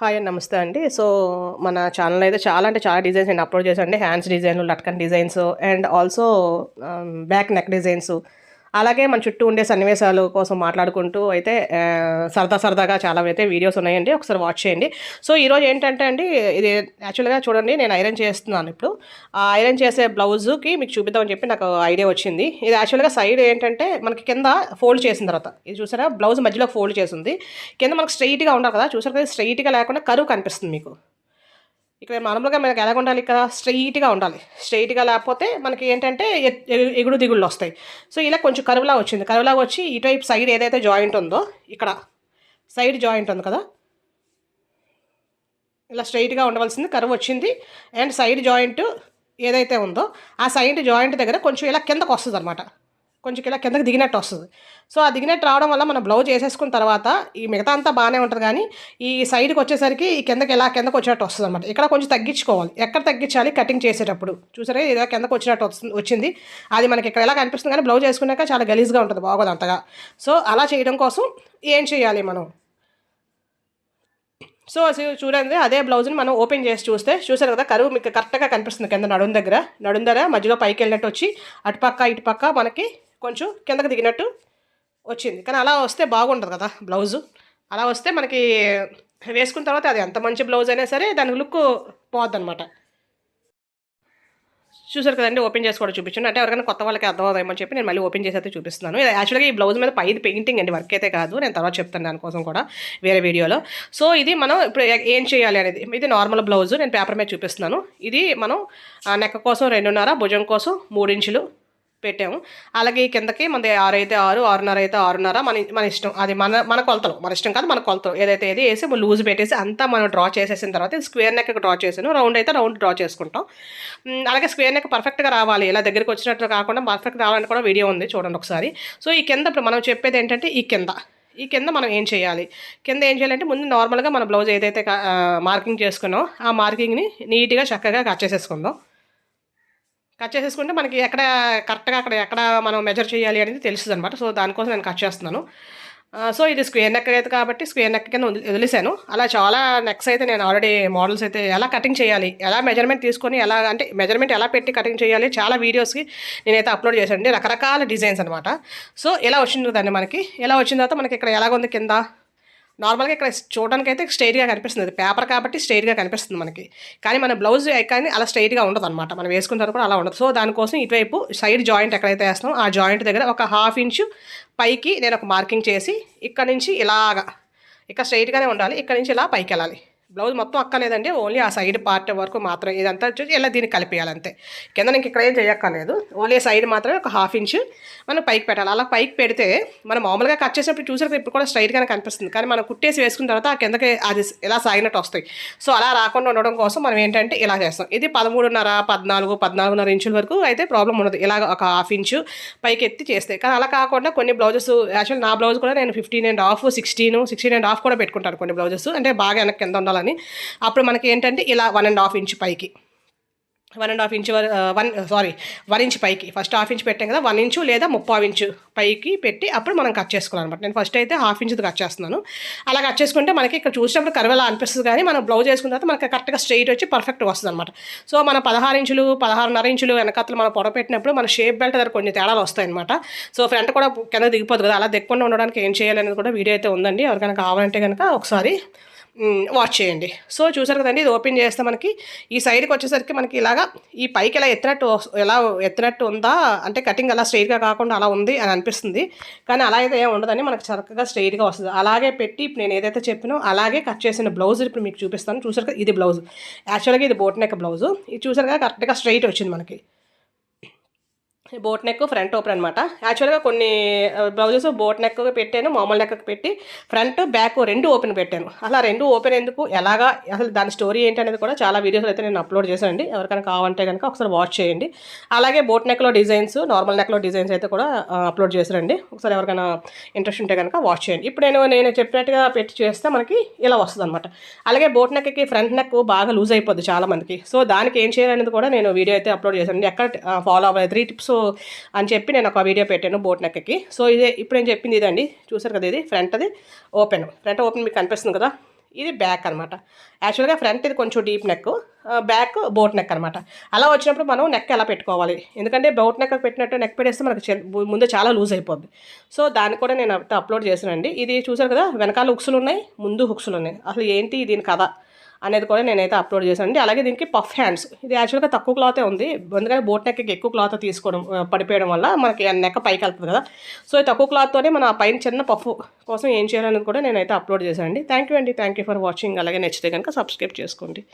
Hi అండి. నమస్తే అండి. సో, మన ఛానల్ అయితే చాలా అంటే చాలా డిజైన్స్ నేను అప్లోడ్ చేశానండి. హ్యాండ్స్ డిజైన్లు, latkan designs and also back neck designs. అలాగే మన చుట్టూ ఉండే సన్నివేశాలు కోసం మాట్లాడుకుంటూ అయితే సరదాగా చాలా అయితే వీడియోస్ ఉన్నాయండి. ఒకసారి వాచ్ చేయండి. సో, ఈరోజు ఏంటంటే అండి, ఇది యాక్చువల్‌గా చూడండి, నేను ఐరన్ చేస్తున్నాను ఇప్పుడు. ఆ ఐరన్ చేసే బ్లౌజుకి మీకు చూపిద్దామని చెప్పి నాకు ఐడియా వచ్చింది. ఇది యాక్చువల్‌గా సైడ్ ఏంటంటే మనకి కింద ఫోల్డ్ చేసిన తర్వాత ఇది చూసారా, బ్లౌజ్ మధ్యలో ఫోల్డ్ చేసింది. కింద మనకు స్ట్రెయిట్‌గా ఉండాలి కదా! చూసారు కదా, స్ట్రెయిట్‌గా లేకుండా కర్వ్ కనిపిస్తుంది మీకు. ఇక్కడ నార్మల్‌గా మనకి ఎలాగ ఉండాలి, ఇక్కడ స్ట్రెయిట్‌గా ఉండాలి. స్ట్రెయిట్‌గా లేకపోతే మనకి ఏంటంటే ఎగుడు దిగుళ్ళు వస్తాయి. సో, ఇలా కొంచెం కర్వ్‌లా వచ్చింది. కర్వ్‌లాగా వచ్చి ఇటువైపు సైడ్ ఏదైతే జాయింట్ ఉందో, ఇక్కడ సైడ్ జాయింట్ ఉంది కదా, ఇలా స్ట్రెయిట్‌గా ఉండవలసింది కర్వ్ వచ్చింది. అండ్ సైడ్ జాయింట్ ఏదైతే ఉందో ఆ సైడ్ జాయింట్ దగ్గర కొంచెం ఇలా కిందకు వస్తుందన్నమాట. కొంచెం ఇలా కిందకి దిగినట్టు వస్తుంది. సో, ఆ దిగినట్టు రావడం వల్ల మనం బ్లౌజ్ ఏసేసుకున్న తర్వాత ఈ మిగతా అంతా బాగానే ఉంటది గానీ, ఈ సైడ్‌కి వచ్చేసరికి ఈ కిందకి ఇలా కిందకి వచ్చినట్టు వస్తదనమాట. ఇక్కడ కొంచెం తగ్గించుకోవాలి. ఎక్కడ తగ్గించాలి? కటింగ్ చేసేటప్పుడు. చూసారా, ఇలా కిందకి వచ్చినట్టు వచ్చింది. అది మనకి ఇక్కడ ఎలా కనిపిస్తుంది కానీ బ్లౌజ్ ఏసుకున్నాక చాలా గలీజ్‌గా ఉంటది. బాగోదు అంతగా. సో, అలా చేయడం కోసం ఏం చేయాలి మనం? సో, చూడండి, అదే బ్లౌజ్‌ని మనం ఓపెన్ చేసి చూసారు కదా, కరువు మీకు కరెక్ట్‌గా కనిపిస్తుంది కింద నడుం దగ్గర. నడుం దగ్గర మధ్యలో పైకెళ్ళినట్టు వచ్చి అటుపక్క ఇటుపక్క మనకి కొంచెం కిందకి దిగినట్టు వచ్చింది. కానీ అలా వస్తే బాగుండదు కదా బ్లౌజు. అలా వస్తే మనకి వేసుకున్న తర్వాత అది ఎంత మంచి బ్లౌజ్ అయినా సరే దాని లుక్ పోద్దనమాట. చూసారు కదండి, ఓపెన్ చేసి కూడా చూపించండి. అంటే ఎవరికైనా కొత్త వాళ్ళకి అర్థం అవుతామని చెప్పి నేను మళ్ళీ ఓపెన్ చేసి అయితే చూపిస్తున్నాను. ఇది యాక్చువల్‌గా ఈ బ్లౌజ్ మీద పైది పెయింటింగ్ అండి, వర్క్ అయితే కాదు. నేను తర్వాత చెప్తాను దానికోసం కూడా వేరే వీడియోలో. సో, ఇది మనం ఇప్పుడు ఏం చేయాలి అనేది, ఇది నార్మల్ బ్లౌజ్ నేను పేపర్ మీద చూపిస్తున్నాను. ఇది మనం నెక్ కోసం 2.5, భుజం కోసం 3 ఇంచులు పెట్టాము. అలాగే కిందకి మనది 6 అయితే 6, 6.5 అయితే 6.5, మన మన ఇష్టం. అది మన మన కొలతలు, మన ఇష్టం కాదు, మన కొలతలు ఏదైతే ఏది వేసి లూజ్ పెట్టేసి అంతా మనం డ్రా చేసేసిన తర్వాత ఇది స్క్వేర్ నెక్ డ్రా చేసాను. రౌండ్ అయితే రౌండ్ డ్రా చేసుకుంటాం. అలాగే స్క్వేర్ నెక్ పర్ఫెక్ట్గా రావాలి, ఇలా దగ్గరికి వచ్చినట్టు కాకుండా పర్ఫెక్ట్ రావాలని కూడా వీడియో ఉంది, చూడండి ఒకసారి. సో, ఈ కింద ఇప్పుడు మనం చెప్పేది ఏంటంటే ఈ కింద మనం ఏం చేయాలి? కింద ఏం చేయాలంటే ముందు నార్మల్గా మన బ్లౌజ్ ఏదైతే మార్కింగ్ చేసుకున్నామో ఆ మార్కింగ్ని నీట్గా చక్కగా కట్ చేసేసుకుందాం. కట్ చేసేసుకుంటే మనకి ఎక్కడ కరెక్ట్గా అక్కడ ఎక్కడ మనం మెజర్ చేయాలి అనేది తెలుస్తుంది అనమాట. సో, దానికోసం నేను కట్ చేస్తున్నాను. సో, ఇది స్క్వేర్ నెక్ అయితే కాబట్టి స్క్వేర్ నెక్ కింద వదిలేసాను. అలా చాలా నెక్స్ అయితే నేను ఆల్రెడీ మోడల్స్ అయితే ఎలా కటింగ్ చేయాలి, ఎలా మెజర్మెంట్ తీసుకొని ఎలా అంటే మెజర్మెంట్ ఎలా పెట్టి కటింగ్ చేయాలి చాలా వీడియోస్కి నేనైతే అప్లోడ్ చేశానండి. రకరకాల డిజైన్స్ అనమాట. సో, ఎలా వచ్చింది దాన్ని మనకి, ఎలా వచ్చిన తర్వాత మనకి ఇక్కడ ఎలాగుంది కింద నార్మల్గా ఇక్కడ చూడడానికైతే స్ట్రైట్గా కనిపిస్తుంది. పేపర్ కాబట్టి స్ట్రైట్గా కనిపిస్తుంది మనకి. కానీ మన బ్లౌజ్ కానీ అలా స్ట్రైట్గా ఉండదు అనమాట. మనం వేసుకున్న తర్వాత కూడా అలా ఉండదు. సో, దానికోసం ఇటువైపు సైడ్ జాయింట్ ఎక్కడైతే వేస్తామో ఆ జాయింట్ దగ్గర ఒక 1/2 ఇంచు పైకి నేను ఒక మార్కింగ్ చేసి ఇక్కడ నుంచి ఇలాగా, ఇక్కడ స్ట్రైట్గానే ఉండాలి, ఇక్కడ నుంచి ఇలా పైకి వెళ్ళాలి. బ్లౌజ్ మొత్తం అక్కర్లేదండి, ఓన్లీ ఆ సైడ్ పార్ట్ వరకు మాత్రం ఇదంతా వచ్చి ఇలా దీన్ని కలిపేయాలి అంతే. కింద ఇంక ఇక్కడ ఏం చేయక్కర్లేదు, ఓన్లీ సైడ్ మాత్రమే ఒక 1/2 ఇంచు మనం పైకి పెట్టాలి. అలా పైకి పెడితే మనం మామూలుగా కట్ చేసినప్పుడు చూసారు ఇప్పుడు కూడా స్ట్రైట్గానే కనిపిస్తుంది. కానీ మనం కుట్టేసి వేసుకున్న తర్వాత ఆ కిందకి అది ఇలా సాగినట్టు వస్తాయి. సో, అలా రాకుండా ఉండడం కోసం మనం ఏంటంటే ఇలా చేస్తాం. ఇది 13.5, 14, 14.5 ఇంచుల వరకు అయితే ప్రాబ్లం ఉండదు. ఇలాగ ఒక 1/2 ఇంచు పైకి ఎత్తి చేస్తే. కానీ అలా కాకుండా కొన్ని బ్లౌజెస్, యాక్చువల్ నా బ్లౌజ్ కూడా నేను 15.5, 16.5 కూడా పెట్టుకుంటాను కొన్ని బ్లౌజెస్, అంటే బాగా వెనక్కి కింద ఉండాలి. అప్పుడు మనకి ఏంటంటే ఇలా 1.5 ఇంచ్ పైకి, 1.5 ఇంచ్ 1 ఇంచ్ పైకి, ఫస్ట్ 1/2 ఇంచ్ పెట్టాం కదా, 1 ఇంచు లేదా 3/4 ఇంచు పైకి పెట్టి అప్పుడు మనం కట్ చేసుకోవాలన్నమాట. నేను ఫస్ట్ అయితే 1/2 ఇంచుది కట్ చేస్తున్నాను. అలా కట్ చేసుకుంటే మనకి ఇక్కడ చూసినప్పుడు కర్వలా అనిపిస్తుంది, కానీ మనం బ్లౌజ్ వేసుకున్న తర్వాత మనకి కరెక్ట్గా స్ట్రైట్ వచ్చి పర్ఫెక్ట్గా వస్తుంది అనమాట. సో, మన 16 ఇంచులు 16.5 ఇంచులు వెనకత్తలు మనం పొడ పెట్టినప్పుడు మన షేప్ బెల్ట్ దగ్గర కొన్ని తేడాలు వస్తాయన్నమాట. సో, ఫ్రంట్ కూడా కింద దిగిపోతుంది కదా, అలా దిగకుండా ఉండడానికి ఏం చేయాలనేది కూడా వీడియో అయితే ఉందండి. ఎవరికైనా కావాలంటే కనుక ఒకసారి వాచ్ చేయండి. సో, చూసారు కదండి, ఇది ఓపెన్ చేస్తే మనకి ఈ సైడ్కి వచ్చేసరికి మనకి ఇలాగా ఈ పైకి ఎలా ఎత్తినట్టు ఉందా అంటే కటింగ్ అలా స్ట్రైట్గా కాకుండా అలా ఉంది అని అనిపిస్తుంది. కానీ అలా అయితే ఏమి ఉండదని మనకి చక్కగా స్ట్రైట్గా వస్తుంది. అలాగే పెట్టి ఇప్పుడు నేను ఏదైతే చెప్పినో అలాగే కట్ చేసిన బ్లౌజ్ ఇప్పుడు మీకు చూపిస్తాను. చూసారు కదా, ఇది బ్లౌజ్. యాక్చువల్గా ఇది బోట్ నెక్ బ్లౌజు. ఇది చూసారు కదా, కరెక్ట్గా స్ట్రైట్ వచ్చింది మనకి. బోట్ నెక్ ఫ్రంట్ ఓపెన్ అనమాట. యాక్చువల్గా కొన్ని బ్లౌజెస్ బోట్ నెక్ పెట్టాను, మామూలు నెక్కకి పెట్టి ఫ్రంట్ బ్యాక్ 2 ఓపెన్ పెట్టాను. అలా 2 ఓపెన్ ఎందుకు, ఎలాగా, అసలు దాని స్టోరీ ఏంటి అనేది కూడా చాలా వీడియోస్ అయితే నేను అప్లోడ్ చేశానండి. ఎవరికైనా కావాలంటే కనుక ఒకసారి వాచ్ చేయండి. అలాగే బోట్ నెక్లో డిజైన్స్, నార్మల్ నెక్లో డిజైన్స్ అయితే కూడా అప్లోడ్ చేశానండి. ఒకసారి ఎవరికైనా ఇంట్రెస్ట్ ఉంటే కనుక వాచ్ చేయండి. ఇప్పుడు నేను చెప్పినట్టుగా పెట్టి చేస్తే మనకి ఇలా వస్తుంది అనమాట. అలాగే బోట్ నెక్కి ఫ్రంట్ నెక్ బాగా లూజ్ అయిపోద్ది చాలా మందికి. సో, దానికి ఏం చేయాలనేది కూడా నేను వీడియో అయితే అప్లోడ్ చేశానండి. ఎక్కడ ఫాలో అవ్వాలి 3 టిప్స్ అని చెప్పి నేను ఒక వీడియో పెట్టాను బోట్ నెక్కి. సో, ఇదే ఇప్పుడు నేను చెప్పింది ఇదండి. చూసారు కదా, ఇది ఫ్రంట్ ఓపెన్ మీకు కనిపిస్తుంది కదా, ఇది బ్యాక్ అనమాట. యాక్చువల్గా ఫ్రంట్ ఇది కొంచెం deep neck, back boat neck అనమాట. అలా వచ్చినప్పుడు మనం నెక్ ఎలా పెట్టుకోవాలి, ఎందుకంటే బోట్ నెక్ పెట్టినట్టు నెక్ పెట్టేస్తే మనకు ముందు చాలా లూజ్ అయిపోద్ది. సో దాన్ని కూడా నేను అప్లోడ్ చేశానండి. ఇది చూసారు కదా, వెనకాల హుక్స్లు ఉన్నాయి, ముందు హుక్స్లు ఉన్నాయి. అసలు ఏంటి దీని కథ అనేది కూడా నేనైతే అప్లోడ్ చేశానండి. అలాగే దీనికి పఫ్ హ్యాండ్స్, ఇది యాక్చువల్గా తక్కువ క్లాతే ఉంది, ఎందుకంటే బోట్ నెక్కి ఎక్కువ క్లాత్ తీసుకోవడం పడిపోయడం వల్ల మనకి నెక్ పైకి వెళ్తుంది కదా. సో ఈ తక్కువ క్లాత్తోనే మన పైన చిన్న పఫ్ కోసం ఏం చేయాలనేది కూడా నేనైతే అప్లోడ్ చేశానండి. Thank you for watching. అలాగే నచ్చితే కనుక సబ్స్క్రైబ్ చేసుకోండి.